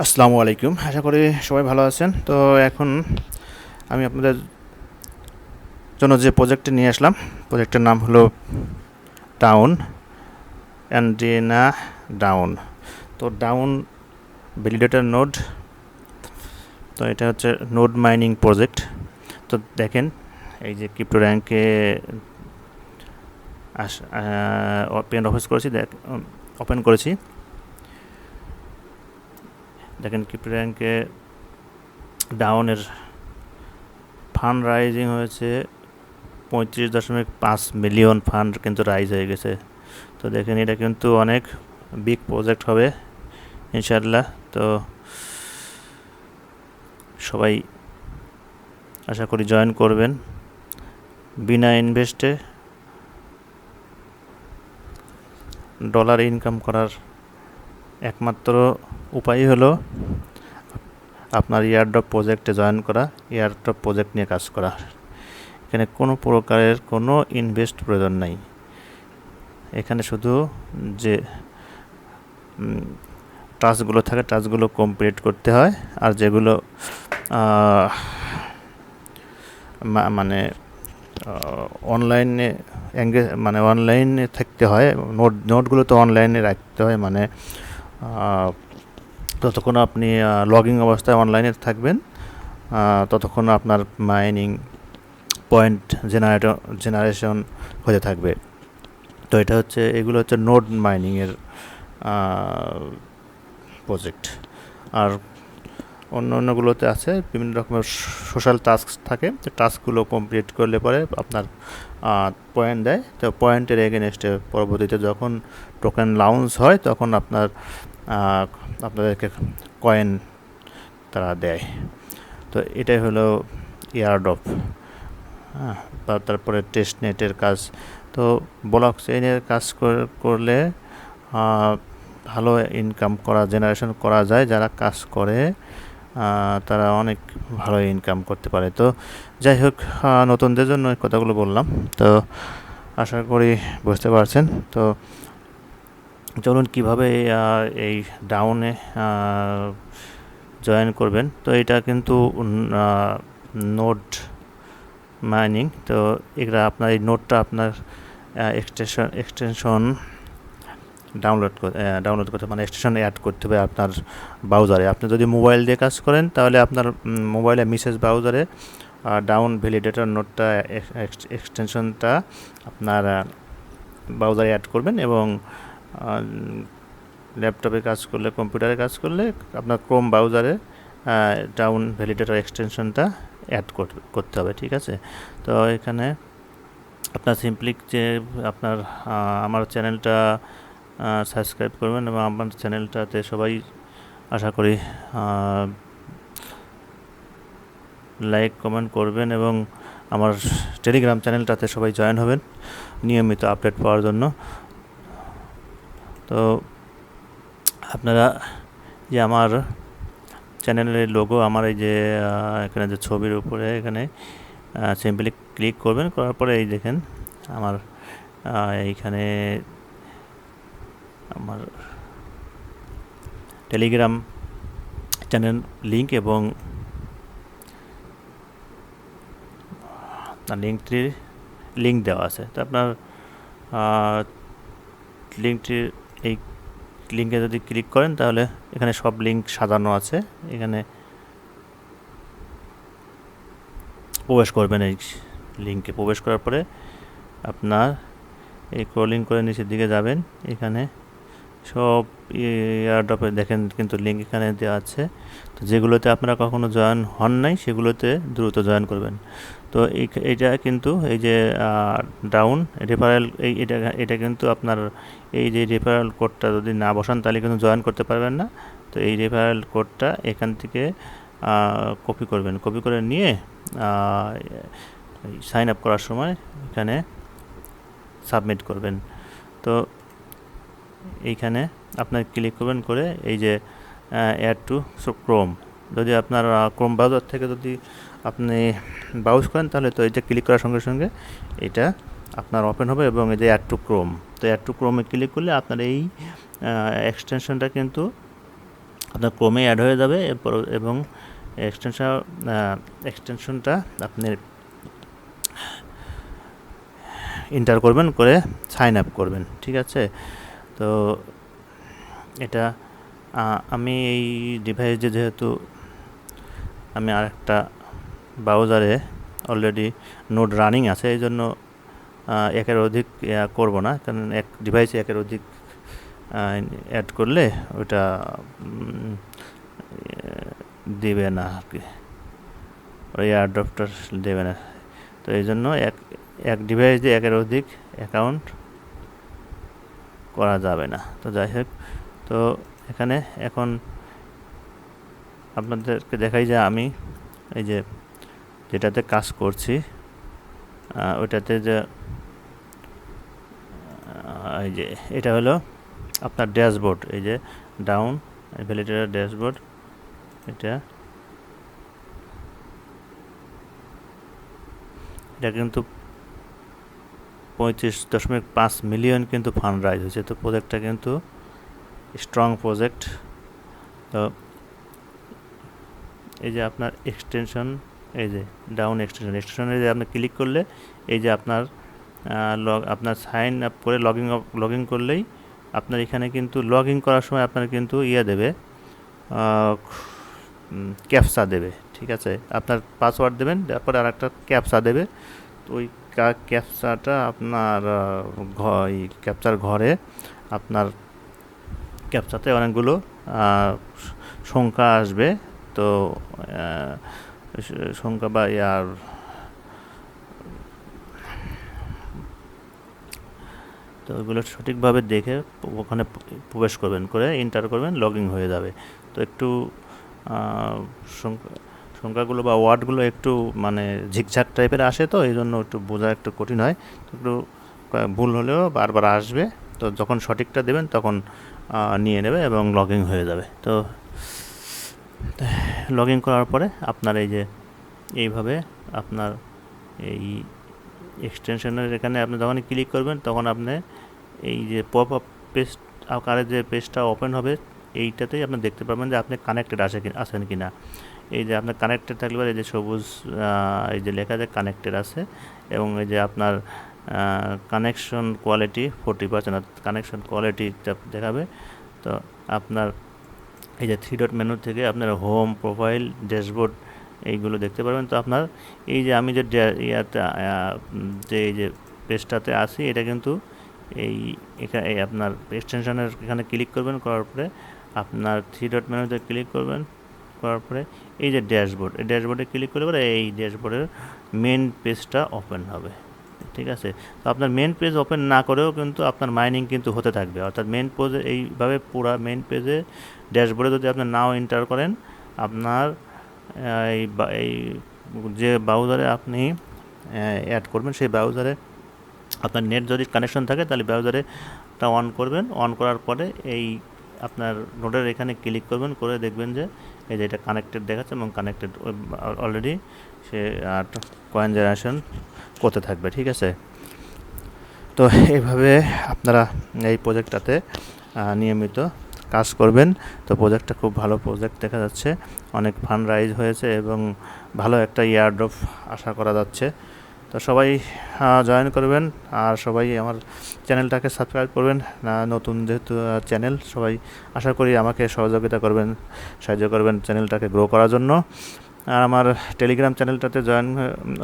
আসসালামু আলাইকুম। আশা করি সবাই ভালো আছেন। তো এখন আমি আপনাদের জন্য যে প্রজেক্টটি নিয়ে আসলাম, প্রজেক্টের নাম হলো ডাউন অ্যান্টেনা ডাউন। তো ডাউন ভ্যালিডেটর নোড। তো এটা হচ্ছে নোড মাইনিং প্রজেক্ট। তো দেখেন এই যে ক্রিপ্টো র্যাঙ্কে ওপেন ওপেন করেছি। দেখেন ক্রিপ্টো র্যাঙ্কে ডাউনের ফান্ড রাইজিং হয়েছে 35.5 মিলিয়ন ফান্ড কিন্তু রাইজ হয়ে গেছে। তো দেখেন এটা কিন্তু অনেক বিগ প্রজেক্ট হবে ইনশাআল্লাহ। তো সবাই আশা করি জয়েন করবেন। বিনা ইনভেস্টে ডলার ইনকাম করার একমাত্র উপায় হলো আপনার এয়ারড্রপ প্রজেক্টে জয়েন করা, এয়ারড্রপ প্রজেক্ট নিয়ে কাজ করা। এখানে কোনো প্রকারের কোনো ইনভেস্ট প্রয়োজন নাই। এখানে শুধু যে টাস্কগুলো থাকে টাস্কগুলো কমপ্লিট করতে হয়, আর যেগুলো মানে অনলাইনে অনলাইনে থাকতে হয়, নোটগুলো তো অনলাইনে রাখতে হয়, মানে ততক্ষণ আপনি লগিং অবস্থায় অনলাইনে থাকবেন, ততক্ষণ আপনার মাইনিং পয়েন্ট জেনারেশন হতে থাকবে। তো এটা হচ্ছে এগুলো হচ্ছে নোড মাইনিংয়ের প্রজেক্ট। আর অন্যগুলোতে আছে বিভিন্ন রকমের সোশ্যাল টাস্ক থাকে। তো টাস্কগুলো কমপ্লিট করলে পরে আপনার পয়েন্ট দেয়। তো পয়েন্টের এগেনস্টে পরবর্তীতে যখন টোকেন লঞ্চ হয় তখন আপনাদেরকে কয়েন তারা দেয়। তো এটাই হলো এয়ারড্রপ। হ্যাঁ, তারপরে টেস্ট নেটের কাজ। তো ব্লক চেইনের কাজ করলে ভালো ইনকাম জেনারেশন করা যায়। যারা কাজ করে তারা অনেক ভালো ইনকাম করতে পারে। তো যাই হোক, নতুনদের জন্য এই কথাগুলো বললাম। তো আশা করি বুঝতে পারছেন। তো চলুন কীভাবে এই ডাউনে জয়েন করবেন। তো এটা কিন্তু নোড মাইনিং। তো এগুলো আপনার এই নোটটা আপনার এক্সটেনশন ডাউনলোড করতে, মানে এক্সটেনশন অ্যাড করতে হবে আপনার ব্রাউজারে। আপনি যদি মোবাইল দিয়ে কাজ করেন তাহলে আপনার মোবাইলে মেসেজ ব্রাউজারে ডাউন ভ্যালিডেটর নোটটা এক্সটেনশনটা আপনার ব্রাউজারে অ্যাড করবেন, এবং ল্যাপটপে কাজ করলে, কম্পিউটারে কাজ করলে আপনার ক্রোম ব্রাউজারে ডাউন ভ্যালিডেটর এক্সটেনশনটা অ্যাড করতে হবে। ঠিক আছে। তো এখানে আপনার সিম্পলি যে আপনার আমার চ্যানেলটা সাবস্ক্রাইব করবেন, এবং আমার চ্যানেলটাতে সবাই আশা করি লাইক কমেন্ট করবেন, এবং আমার টেলিগ্রাম চ্যানেলটাতে সবাই জয়েন হবেন নিয়মিত আপডেট পাওয়ার জন্য। তো আপনারা যে আমার চ্যানেলের লোগো, আমার এই যে এখানে যে ছবির উপরে এখানে সিম্পলি ক্লিক করবেন, করার পরে এই দেখেন আমার এইখানে আমার টেলিগ্রাম চ্যানেল লিঙ্ক এবং লিঙ্কটির লিঙ্ক দেওয়া আছে। তো আপনার লিঙ্কটির এই লিঙ্কে যদি ক্লিক করেন তাহলে এখানে সব লিঙ্ক সাজানো আছে। এখানে প্রবেশ করবেন। এই লিঙ্কে প্রবেশ করার পরে আপনার এই স্ক্রলিং করে নিচের দিকে যাবেন। এখানে সব এয়ারড্রপে দেখেন কিন্তু লিঙ্ক এখানে দেওয়া আছে। তো যেগুলোতে আপনারা কখনো জয়েন হন নাই সেগুলোতে দ্রুত জয়েন করবেন। তো এইটা কিন্তু এই যে ডাউন রেফারেল, এটা কিন্তু আপনার এই যে রেফারেল কোডটা যদি না বসান তাহলে কিন্তু জয়েন করতে পারবেন না। তো এই রেফারেল কোডটা এখান থেকে কপি করবেন, কপি করে নিয়ে সাইন আপ করার সময় এখানে সাবমিট করবেন। তো এইখানে আপনার ক্লিক করবেন, করে এই যে অ্যাড টু ক্রোম, যদি আপনার ক্রোম ব্রাউজার থেকে যদি আপনি ব্রাউজ করেন তাহলে তো এটা ক্লিক করার সঙ্গে সঙ্গে এটা আপনার ওপেন হবে, এবং এই যে অ্যাড টু ক্রোম, তো অ্যাড টু ক্রোমে ক্লিক করলে আপনার এই এক্সটেনশনটা কিন্তু আপনার ক্রোমে অ্যাড হয়ে যাবে এরপর, এবং এক্সটেনশনটা আপনি এন্টার করবেন, করে সাইন আপ করবেন। ঠিক আছে, তো এটা আমি এই ডিভাইসে যেহেতু আমি আরেকটা ব্রাউজারে অলরেডি নোড রানিং আছে, এই জন্য একের অধিক করব না, কারণ এক ডিভাইসে একের অধিক অ্যাড করলে ওটা দেবে না আর কি, ওই এয়ারড্রপটা দেবে না। তো এই জন্য এক ডিভাইসে একের অধিক অ্যাকাউন্ট করা যাবে না। তো যাই হোক, তো এখানে এখন আপনাদেরকে দেখাই যে আমি এই যে যেটাতে কাজ করছি ওইটাতে যে এই যে এটা হলো আপনার ড্যাশবোর্ড, এই যে ডাউন ভ্যালিডেটর ড্যাশবোর্ড, এটা কিন্তু 35.5 মিলিয়ন কিন্তু ফান্ড রাইজ হয়েছে। তো প্রজেক্টটা কিন্তু স্ট্রং প্রজেক্ট। তো এই যে আপনার এক্সটেনশন, এই যে ডাউন এক্সটেনশনে যে আপনি ক্লিক করলে এই যে আপনার সাইন আপ করে লগ ইন করলেই আপনার এখানে কিন্তু লগ ইন করার সময় আপনার কিন্তু দেবে, ক্যাপচা দেবে। ঠিক আছে, আপনার পাসওয়ার্ড দেবেন, তারপরে আর একটা ক্যাপচা দেবে। তো ওই ক্যাপচাটা আপনার ক্যাপচার ঘরে আপনার ক্যাপচাতে অনেকগুলো সংখ্যা আসবে। তো সংখ্যা বা তো ওইগুলো সঠিকভাবে দেখে ওখানে প্রবেশ করবেন, করে এন্টার করবেন, লগ ইন হয়ে যাবে। তো একটু সংখ্যাগুলো বা ওয়ার্ডগুলো একটু মানে ঝিকঝাক টাইপের আসে, তো এই জন্য একটু বোঝা একটু কঠিন হয়। তো একটু ভুল হলেও বারবার আসবে। তো যখন সঠিকটা দেবেন তখন নিয়ে নেবে এবং লগ ইন হয়ে যাবে। তো লগ ইন করার পরে আপনার এই যে এইভাবে আপনার এই এক্সটেনশনের এখানে আপনি যখনই ক্লিক করবেন তখন আপনি এই যে পপ আপ পেজ আকারে যে পেজটা ওপেন হবে, এইটাতেই আপনি দেখতে পারবেন যে আপনি কানেক্টেড আছেন কি না। এই যে আপনার কানেক্টেড থাকলে এই যে সবুজ এই যে লেখা যে কানেক্টেড আছে, এবং এই যে আপনার কানেকশন কোয়ালিটি 40%, কানেকশন কোয়ালিটিটা দেখাবে। তো আপনার এই যে 3 ডট মেনু থেকে আপনার হোম, প্রোফাইল, ড্যাশবোর্ড এইগুলো দেখতে পারবেন। তো আপনার এই যে আমি যে এই যে পেজটাতে আসি, এটা কিন্তু এখানে আপনার এক্সটেনশনের এখানে ক্লিক করবেন, করার পরে আপনার 3 ডট মেনুতে ক্লিক করবেন, করার পরে এই যে ড্যাশবোর্ড, এই ড্যাশবোর্ডে ক্লিক করলে পরে এই ড্যাশবোর্ডের মেন পেজটা ওপেন হবে। ঠিক আছে, তো আপনার মেন পেজ ওপেন না করেও কিন্তু আপনার মাইনিং কিন্তু হতে থাকবে। অর্থাৎ মেন পেজে এইভাবে পুরো মেন পেজে ড্যাশবোর্ডে যদি আপনি নাও এন্টার করেন, আপনার এই যে ব্রাউজারে আপনি অ্যাড করবেন সেই ব্রাউজারে আপনার নেট যদি কানেকশন থাকে তাহলে ব্রাউজারেটা অন করবেন, অন করার পরে এই আপনার নোডের এখানে ক্লিক করবেন, করে দেখবেন যে এই যে এটা কানেক্টেড দেখাচ্ছে এবং কানেক্টেড অলরেডি সে কয়েন জেনারেশন করতে থাকবে। ঠিক আছে, তো এইভাবে আপনারা এই প্রজেক্টটাতে নিয়মিত কাজ করবেন। তো প্রজেক্টটা খুব ভালো প্রজেক্ট দেখা যাচ্ছে, অনেক ফান্ড রাইজ হয়েছে এবং ভালো একটা এয়ারড্রপ আশা করা যাচ্ছে। তো সবাই জয়েন করবেন, আর সবাই আমার চ্যানেলটাকে সাবস্ক্রাইব করবেন। নতুন যেহেতু চ্যানেল, সবাই আশা করি আমাকে সাহায্য করবেন চ্যানেলটাকে গ্রো করার জন্য। আর আমার টেলিগ্রাম চ্যানেলটাতে জয়েন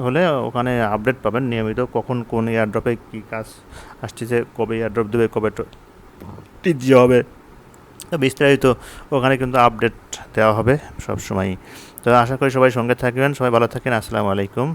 হলে ওখানে আপডেট পাবেন নিয়মিত, কখন কোন এয়ারড্রপে কী কাজ আসছে, কবে এয়ারড্রপ দেবে, কবে টিজি হবে, বিস্তারিত ওখানে কিন্তু আপডেট দেওয়া হবে সব সময়। তো আশা করি সবাই সঙ্গে থাকবেন, সবাই ভালো থাকেন। আসসালামু আলাইকুম।